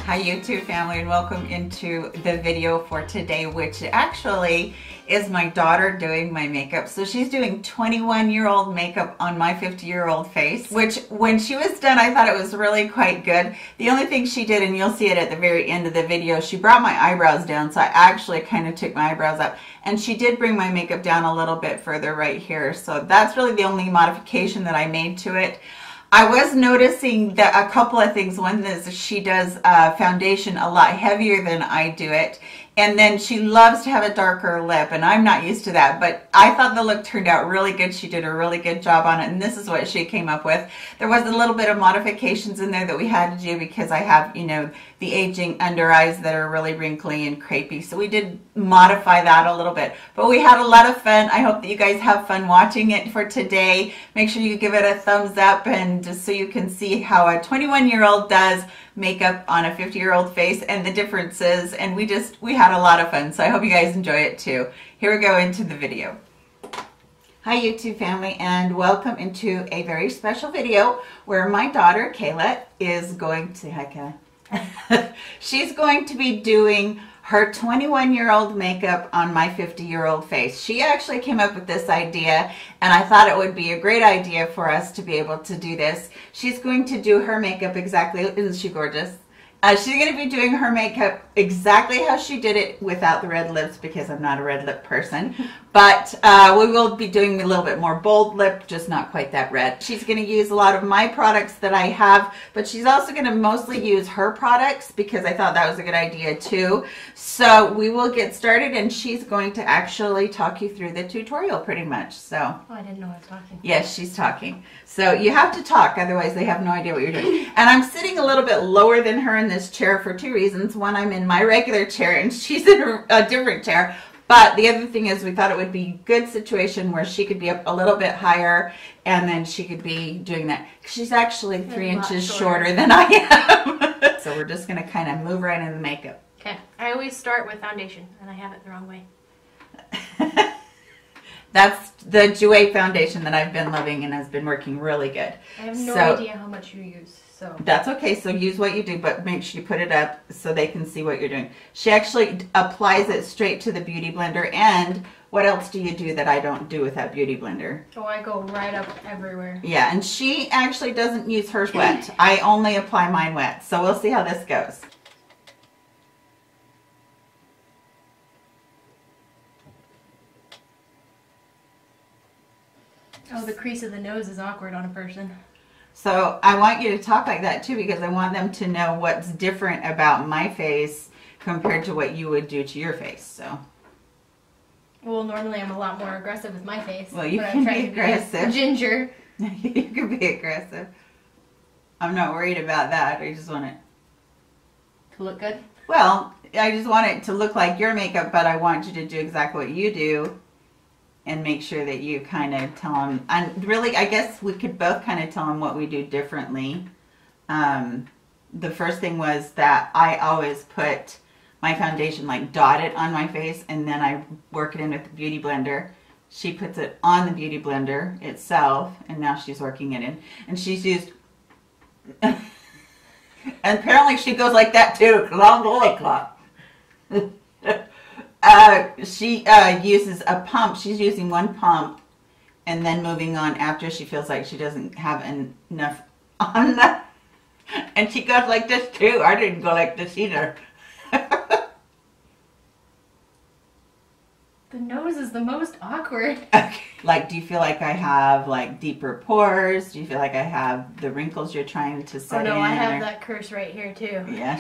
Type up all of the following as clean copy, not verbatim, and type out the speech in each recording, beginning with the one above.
Hi YouTube family, and welcome into the video for today, which actually is my daughter doing my makeup. So she's doing 21-year-old makeup on my 50-year-old face, which when she was done, I thought it was really quite good. The only thing she did, and you'll see it at the very end of the video, she brought my eyebrows down. So I actually kind of took my eyebrows up, and she did bring my makeup down a little bit further right here. So that's really the only modification that I made to it. I was noticing that a couple of things. One is she does foundation a lot heavier than I do it. And then she loves to have a darker lip, and I'm not used to that. But I thought the look turned out really good. She did a really good job on it, and this is what she came up with. There was a little bit of modifications in there that we had to do because I have, you know, the aging under eyes that are really wrinkly and crepey. So we did modify that a little bit. But we had a lot of fun. I hope that you guys have fun watching it for today. Make sure you give it a thumbs up, and just so you can see how a 21-year-old does makeup on a 50-year-old face and the differences. And we had a lot of fun, so I hope you guys enjoy it too. Here we go into the video. Hi YouTube family, and welcome into a very special video where my daughter Kayla is going to, hi Kayla, she's going to be doing her 21-year-old makeup on my 50-year-old face. She actually came up with this idea, and I thought it would be a great idea for us to be able to do this. She's going to do her makeup exactly, isn't she gorgeous? She's going to be doing her makeup exactly how she did it without the red lips, because I'm not a red lip person. But we will be doing a little bit more bold lip, just not quite that red. She's going to use a lot of my products that I have, but she's also going to mostly use her products because I thought that was a good idea too. So we will get started, and she's going to actually talk you through the tutorial pretty much. So. Oh, I didn't know I was talking. Yes, she's talking. So you have to talk, otherwise they have no idea what you're doing. And I'm sitting a little bit lower than her in this chair for two reasons. One, I'm in my regular chair and she's in a different chair. But the other thing is we thought it would be a good situation where she could be up a little bit higher, and then she could be doing that. She's actually 3 inches shorter than I am. So we're just going to kind of move right into the makeup. Okay. I always start with foundation, and I have it the wrong way. That's the Jouer foundation that I've been loving and has been working really good. I have no idea how much you use, so. That's okay. So use what you do, but make sure you put it up so they can see what you're doing. She actually applies it straight to the Beauty Blender. And what else do you do that I don't do with that Beauty Blender? Oh, I go right up everywhere. Yeah, and she actually doesn't use hers wet. I only apply mine wet. So we'll see how this goes. Oh, the crease of the nose is awkward on a person. So I want you to talk like that too, because I want them to know what's different about my face compared to what you would do to your face. So. Well, normally I'm a lot more aggressive with my face. Well, you can be aggressive. Ginger. You can be aggressive. I'm not worried about that. I just want it to look good. Well, I just want it to look like your makeup, but I want you to do exactly what you do. And make sure that you kind of tell them, and really, I guess we could both kind of tell them what we do differently. The first thing was that I always put my foundation like dotted on my face, and then I work it in with the Beauty Blender. She puts it on the Beauty Blender itself, and now she's working it in. And she's used, and apparently she goes like that too, because I'm the only clock. She uses a pump. She's using one pump and then moving on after she feels like she doesn't have enough on that. And she goes like this too. I didn't go like this either. The nose is the most awkward. Okay. Like, do you feel like I have like deeper pores? Do you feel like I have the wrinkles you're trying to set in? Oh no, I have that curse right here too. Yeah,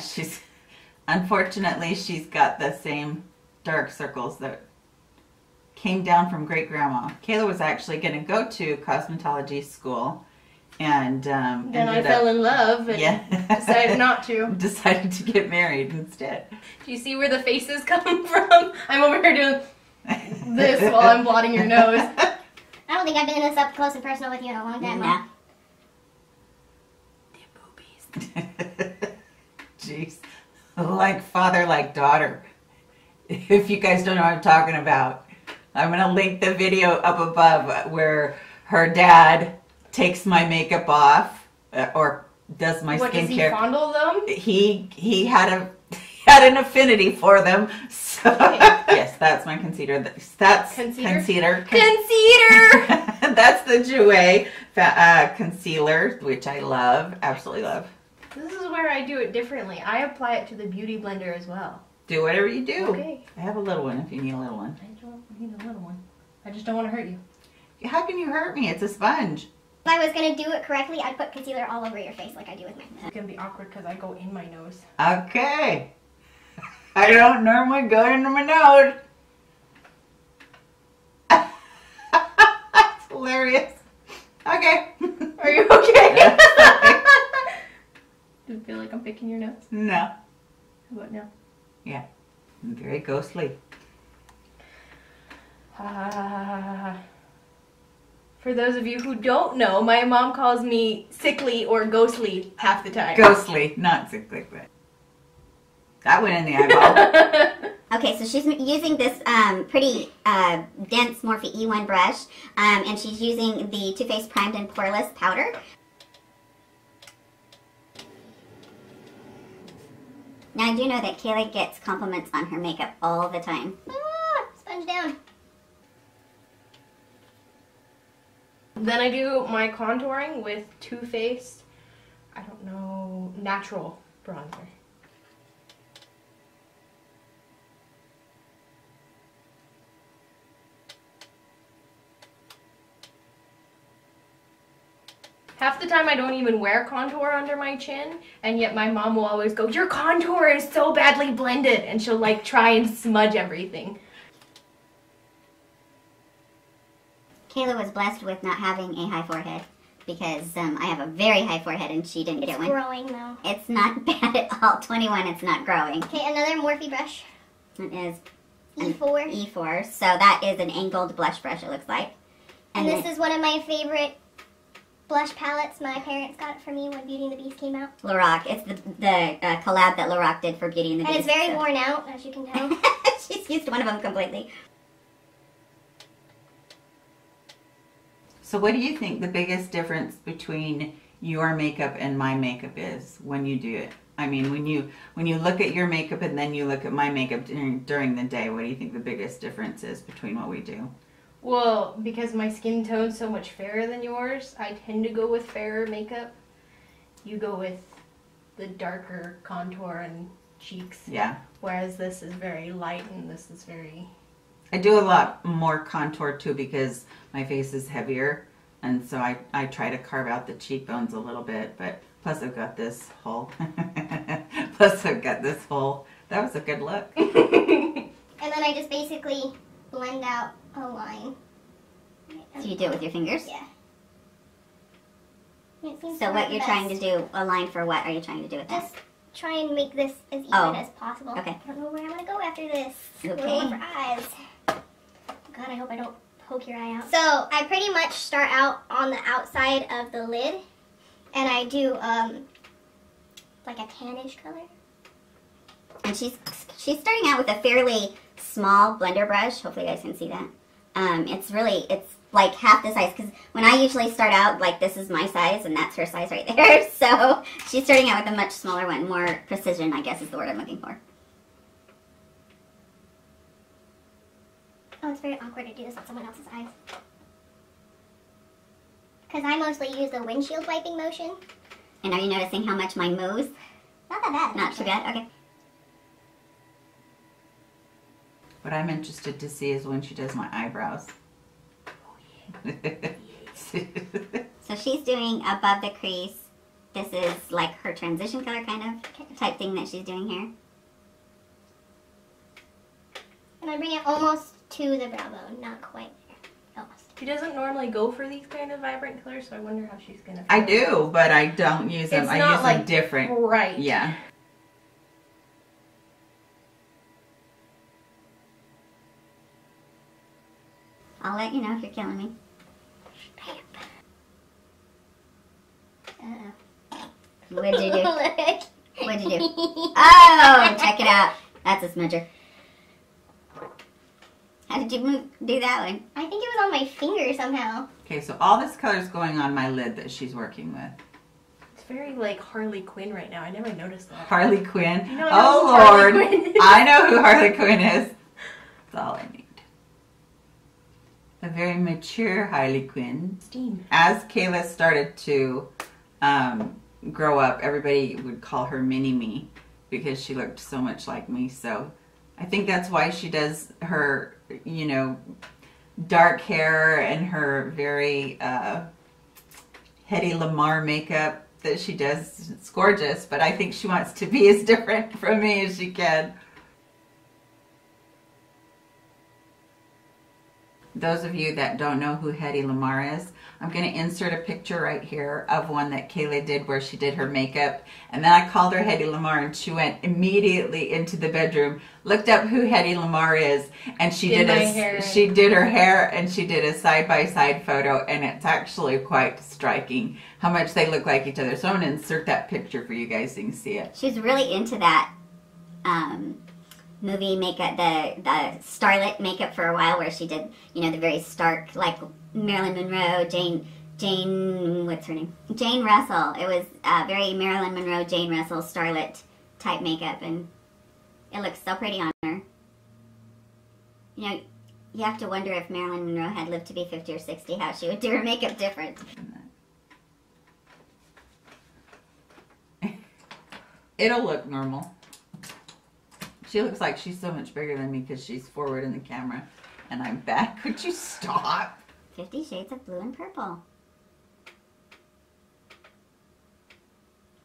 unfortunately she's got the same dark circles that came down from great grandma. Kayla was actually going to go to cosmetology school, and then I fell in love and decided not to. Decided to get married instead. Do you see where the faces come from? I'm over here doing this while I'm blotting your nose. I don't think I've been this up close and personal with you in a long time. Nah. The boobies. Jeez. Like father, like daughter. If you guys don't know what I'm talking about, I'm going to link the video up above where her dad takes my makeup off, or does my What, does he skincare. fondle them? He had an affinity for them. So Okay. yes, that's my concealer. That's Concealer? concealer. That's the Jouer concealer, which I love, absolutely love. This is where I do it differently. I apply it to the beauty blender as well. Do whatever you do. Okay. I have a little one if you need a little one. I don't need a little one. I just don't want to hurt you. How can you hurt me? It's a sponge. If I was going to do it correctly, I'd put concealer all over your face like I do with mine. It's going to be awkward because I go in my nose. Okay. I don't normally go into my nose. That's hilarious. Okay. Are you okay? Do you feel like I'm picking your nose? No. How about now? Yeah. I'm very ghostly. For those of you who don't know, my mom calls me sickly or ghostly half the time. Ghostly, not sickly, but that went in the eyeball. Okay, so she's using this pretty dense Morphe E1 brush, and she's using the Too Faced Primed and Poreless powder. Now, I do know that Kayla gets compliments on her makeup all the time. Ah, sponge down. Then I do my contouring with Too Faced, I don't know, natural bronzer. Half the time I don't even wear contour under my chin, and yet my mom will always go, "Your contour is so badly blended," and she'll like try and smudge everything. Kayla was blessed with not having a high forehead because I have a very high forehead and she didn't It's get one. growing though. It's not bad at all. 21, it's not growing. Okay, another Morphe brush. It is E4. E4, so that is an angled blush brush, it looks like. And this is one of my favorite blush palettes. My parents got it for me when Beauty and the Beast came out. Lorac. It's the collab that Lorac did for Beauty and the And Beast. it's very so. worn out, as you can tell. She's used one of them completely. So what do you think the biggest difference between your makeup and my makeup is when you do it? I mean, when you look at your makeup and then you look at my makeup during the day, what do you think the biggest difference is between what we do? Well, because my skin tone's so much fairer than yours, I tend to go with fairer makeup. You go with the darker contour and cheeks. Yeah. Whereas this is very light and this is very... I do a lot more contour too because my face is heavier, and so I try to carve out the cheekbones a little bit, but plus I've got this hole. Plus I've got this hole. That was a good look. And then I just basically blend out a line. So you do it with your fingers? Yeah. It seems So to what work you're the trying to best. do, a line for what are you trying to do with that? Just try and make this as even Oh, as possible. okay. I don't know where I'm gonna go after this. Okay. We're going for eyes. God, I hope I don't poke your eye out. So I pretty much start out on the outside of the lid, and I do like a tannish color. And she's starting out with a fairly small blender brush. Hopefully you guys can see that. It's like half the size, because when I usually start out, like this is my size and that's her size right there. So she's starting out with a much smaller one, more precision, I guess is the word I'm looking for. Oh, it's very awkward to do this with someone else's eyes. Because I mostly use the windshield wiping motion. And are you noticing how much mine moves? Not that bad. Not too bad? Okay. What I'm interested to see is when she does my eyebrows. So she's doing above the crease. This is like her transition color kind of type thing that she's doing here. And I bring it almost to the brow bone. Not quite there. Almost. She doesn't normally go for these kind of vibrant colors, so I wonder how she's gonna. I do, but I don't use them. It's I not use like them different. Right. Yeah. I'll let you know if you're killing me. What'd you do? What'd you do? Oh, check it out. That's a smudger. How did you do that one? I think it was on my finger somehow. Okay, so all this color is going on my lid that she's working with. It's very like Harley Quinn right now. I never noticed that. Harley Quinn? You know Oh, who Harley Lord. Quinn is. I know who Harley Quinn is. That's all I need. A very mature Harley Quinn. Steam. As Kayla started to grow up, everybody would call her Mini-Me because she looked so much like me. So I think that's why she does her, you know, dark hair and her very Hedy Lamarr makeup that she does. It's gorgeous, but I think she wants to be as different from me as she can. Those of you that don't know who Hedy Lamarr is, I'm going to insert a picture right here of one that Kayla did where she did her makeup. And then I called her Hedy Lamarr and she went immediately into the bedroom, looked up who Hedy Lamarr is, and she did her hair and she did a side-by-side photo, and it's actually quite striking how much they look like each other. So I'm going to insert that picture for you guys so you can see it. She was really into that movie makeup, the starlet makeup for a while, where she did, you know, the very stark, like Marilyn Monroe, Jane, what's her name? Jane Russell. It was very Marilyn Monroe, Jane Russell starlet type makeup, and it looks so pretty on her. You know, you have to wonder if Marilyn Monroe had lived to be 50 or 60, how she would do her makeup different. It'll look normal. She looks like she's so much bigger than me because she's forward in the camera and I'm back. Would you stop? 50 Shades of Blue and Purple.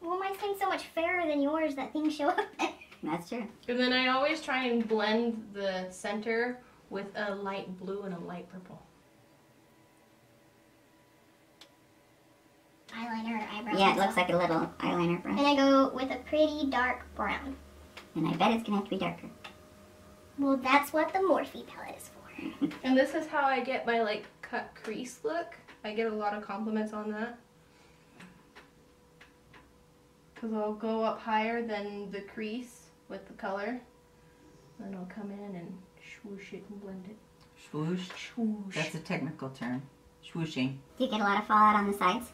Well, my skin's so much fairer than yours that things show up there. That's true. And then I always try and blend the center with a light blue and a light purple. Eyeliner, eyebrows. Yeah, it looks like a little eyeliner brush. And I go with a pretty dark brown. And I bet it's going to have to be darker. Well, that's what the Morphe palette is for. And this is how I get my like cut crease look. I get a lot of compliments on that. Because I'll go up higher than the crease with the color. Then I'll come in and swoosh it and blend it. Swoosh? Swoosh. That's a technical term. Swooshing. Do you get a lot of fallout on the sides?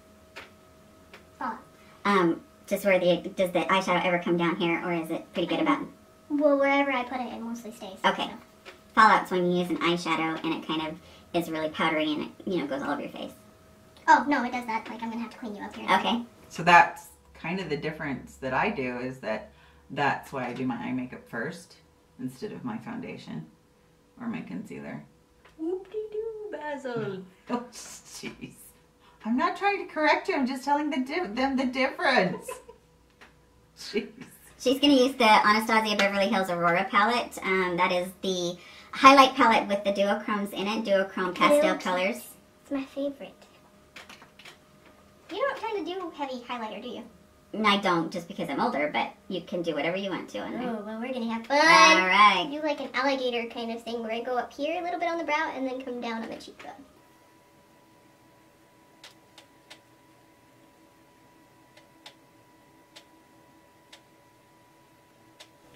Fallout. Just where does the eyeshadow ever come down here, or is it pretty good about it? Well, wherever I put it, it mostly stays. Okay. So. Fallout's when you use an eyeshadow and it kind of is really powdery and it, you know, goes all over your face. Oh, no, it does that. Like, I'm going to have to clean you up here. Okay. So that's kind of the difference that I do, is that's why I do my eye makeup first instead of my foundation or my concealer. Whoop-de-doo, Basil. Oh, jeez. I'm not trying to correct you. I'm just telling them the difference. Jeez. She's going to use the Anastasia Beverly Hills Aurora palette. That is the highlight palette with the duochromes in it, duochrome pastel colors. It's my favorite. You don't tend to do heavy highlighter, do you? And I don't, just because I'm older, but you can do whatever you want to on there. Oh, well, we're going to have fun. All right. Do like an alligator kind of thing where I go up here a little bit on the brow and then come down on the cheekbone.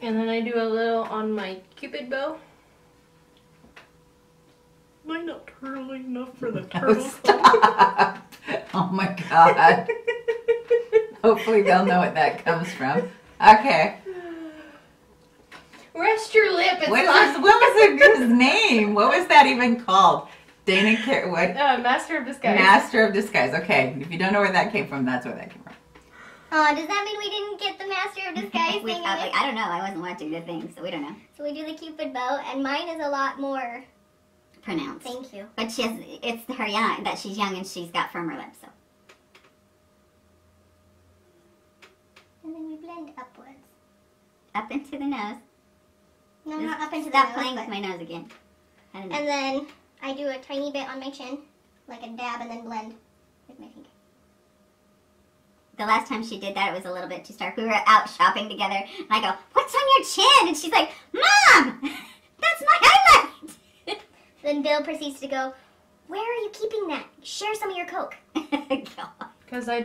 And then I do a little on my Cupid bow. Am I not turtly enough for the turtle? Stop. Oh my God. Hopefully they'll know what that comes from. Okay. Rest your lip. It's What was his name? What was that even called? What? Master of Disguise. Master of Disguise. Okay. If you don't know where that came from, that's where that came from. Does that mean we didn't get the Master of Disguise We thing? probably, I don't know. I wasn't watching the thing, so we don't know. So we do the Cupid bow, and mine is a lot more. Pronounced. Thank you. But it's her young, that she's young and she's got firmer lips, so. And then we blend upwards. Up into the nose. No, not up into the Stop nose, playing but- with my nose again. I don't know. And then I do a tiny bit on my chin, like a dab, and then blend with my finger. The last time she did that, it was a little bit too stark. We were out shopping together, and I go, "What's on your chin?" And she's like, "Mom, that's my highlight." Then Bill proceeds to go, "Where are you keeping that? Share some of your Coke." God. Because I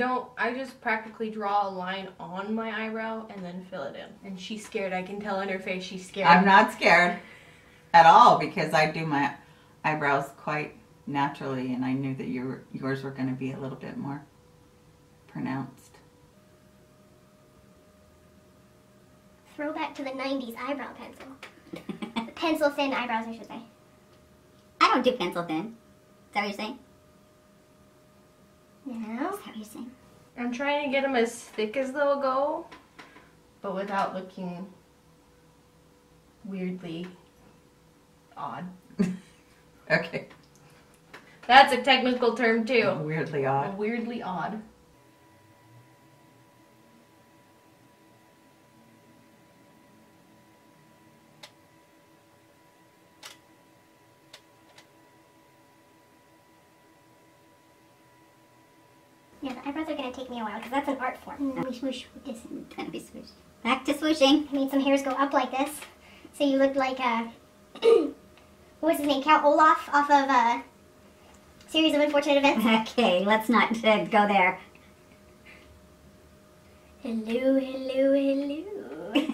just practically draw a line on my eyebrow and then fill it in. And she's scared. I can tell on her face she's scared. I'm not scared at all because I do my eyebrows quite naturally, and I knew that yours were going to be a little bit more pronounced. throwback to the 90s eyebrow pencil. Pencil thin eyebrows, I should say. I don't do pencil thin. Is that what you're saying? No. Is that what you're saying? I'm trying to get them as thick as they'll go, but without looking weirdly odd. Okay. That's a technical term too. Weirdly odd. Weirdly odd. Yeah, the eyebrows are going to take me a while because that's an art form. We swoosh with this. Gonna be swoosh. Back to swooshing. I mean, some hairs go up like this, so you look like what was his name? Count Olaf off of Series of Unfortunate Events. Okay, let's not go there. Hello, hello, hello.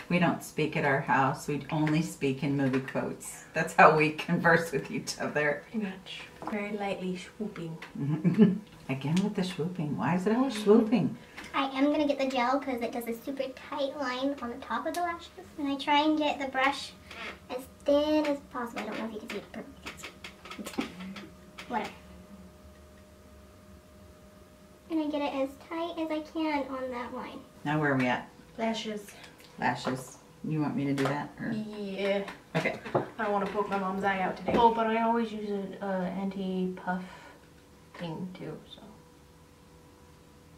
We don't speak at our house. We only speak in movie quotes. That's how we converse with each other. Much. Very lightly swooping. Again with the swooping. Why is it always swooping? I am going to get the gel because it does a super tight line on the top of the lashes. And I try and get the brush as thin as possible. I don't know if you can see it perfectly. Whatever. And I get it as tight as I can on that line. Now where are we at? Lashes. Lashes. You want me to do that? Or? Yeah. Okay. I don't want to poke my mom's eye out today. Oh, but I always use an anti-puff thing too, so.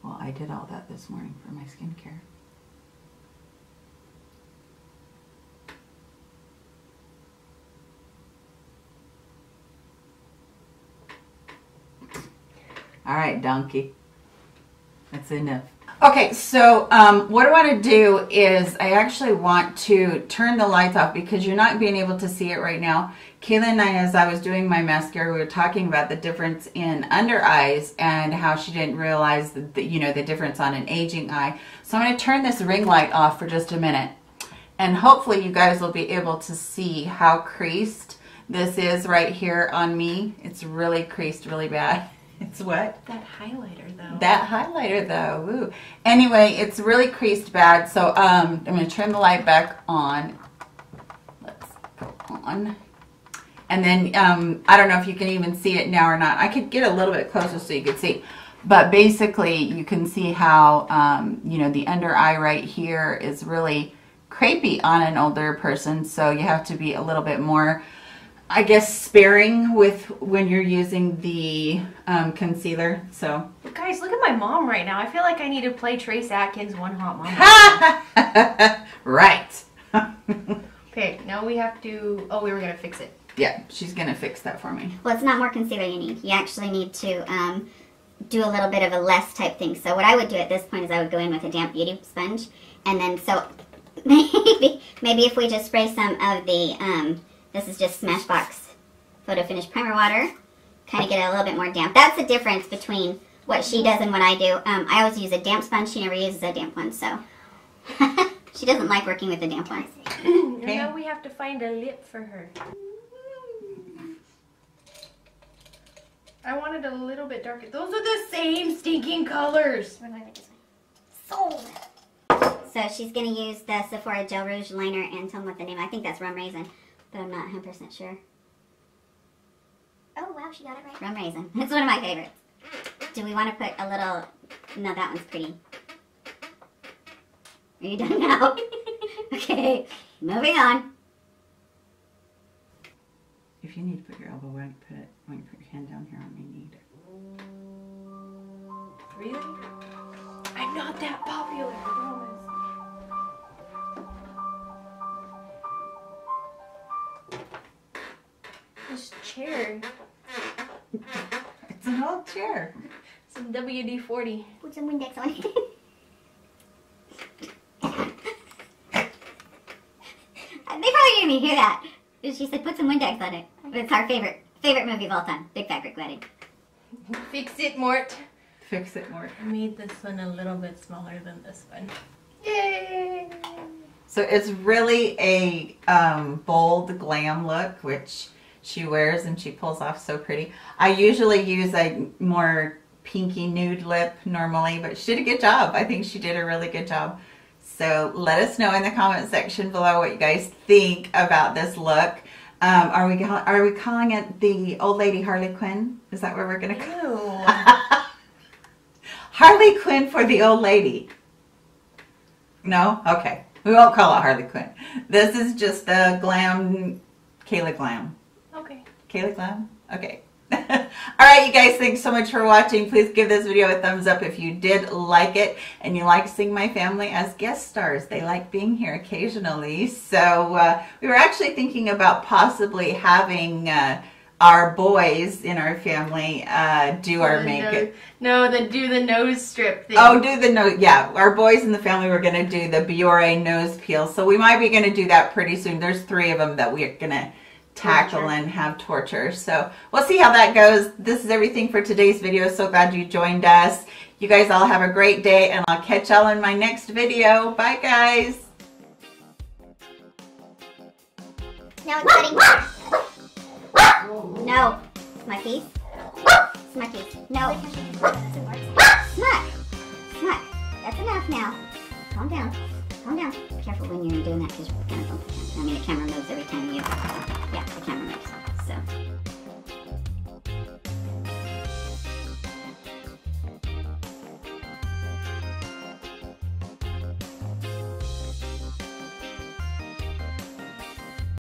Well, I did all that this morning for my skincare. All right, donkey. That's enough. Okay, so what I want to do is I actually want to turn the lights off because you're not being able to see it right now. Kayla and I, as I was doing my mascara, we were talking about the difference in under eyes and how she didn't realize the difference on an aging eye. So I'm going to turn this ring light off for just a minute. And hopefully you guys will be able to see how creased this is right here on me. It's really creased really bad. It's what? That highlighter though. That highlighter though. Woo. Anyway, it's really creased bad. So I'm going to turn the light back on. Let's go on. And then I don't know if you can even see it now or not. I could get a little bit closer so you could see. But basically you can see how, the under eye right here is really crepey on an older person. So you have to be a little bit more, I guess, sparing with when you're using the concealer. So Guys, look at my mom right now. I feel like I need to play Trace Atkins' One Hot Mama. Right. Okay, now we have to, oh, we were going to fix it. Yeah, she's going to fix that for me. Well, it's not more concealer you need. You actually need to do a little bit of a less type thing. So what I would do at this point is I would go in with a damp beauty sponge. And then so maybe if we just spray some of the, this is just Smashbox Photo Finish Primer Water. Kind of get it a little bit more damp. That's the difference between what she does and what I do. I always use a damp sponge. She never uses a damp one, so. She doesn't like working with the damp ones. And now we have to find a lip for her. I wanted a little bit darker. Those are the same stinking colors. We're going this way. Sold. So she's going to use the Sephora Gel Rouge Liner and tell me what the name. I think that's Rum Raisin, but I'm not 100% sure. Oh, wow, she got it right. Rum Raisin. It's one of my favorites. Do we want to put a little... No, that one's pretty. Are you done now? Okay, moving on. If you need to put your elbow, why don't you put your hand down here on my knee? Really? I'm not that popular, I promise. This chair. It's an old chair. Some WD-40. Put some Windex on it. They probably didn't even hear that. She said put some Windex on it. It's our favorite movie of all time. Big Fat Greek Wedding. Fix it, Mort. Fix it, Mort. I made this one a little bit smaller than this one. Yay! So it's really a bold glam look, which she wears and she pulls off so pretty. I usually use a more pinky nude lip normally, but she did a good job. I think she did a really good job. So let us know in the comment section below what you guys think about this look. Are we calling it the Old Lady Harley Quinn? Is that what we're gonna call it? Harley Quinn for the old lady. No? Okay. We won't call it Harley Quinn. This is just a glam, Kayla Glam. Okay. Kayla Glam? Okay. Alright, you guys, thanks so much for watching. Please give this video a thumbs up if you did like it and you like seeing my family as guest stars. They like being here occasionally. So we were actually thinking about possibly having our boys in our family do our makeup. No, do the nose strip thing. Oh, do the nose. Yeah, our boys in the family were going to do the Biore nose peel. So we might be going to do that pretty soon. There's 3 of them that we're going to tackle and have torture. So we'll see how that goes. This is everything for today's video. So glad you joined us. You guys all have a great day, and I'll catch y'all in my next video. Bye, guys. Now it's cutting. No. Smuckies. Smuckies. No. Smuck. Smuck. That's enough now. Calm down. Calm down. Be careful when you're doing that because you're gonna bump the camera. I mean, the camera moves every time you... Yeah, the camera moves. So...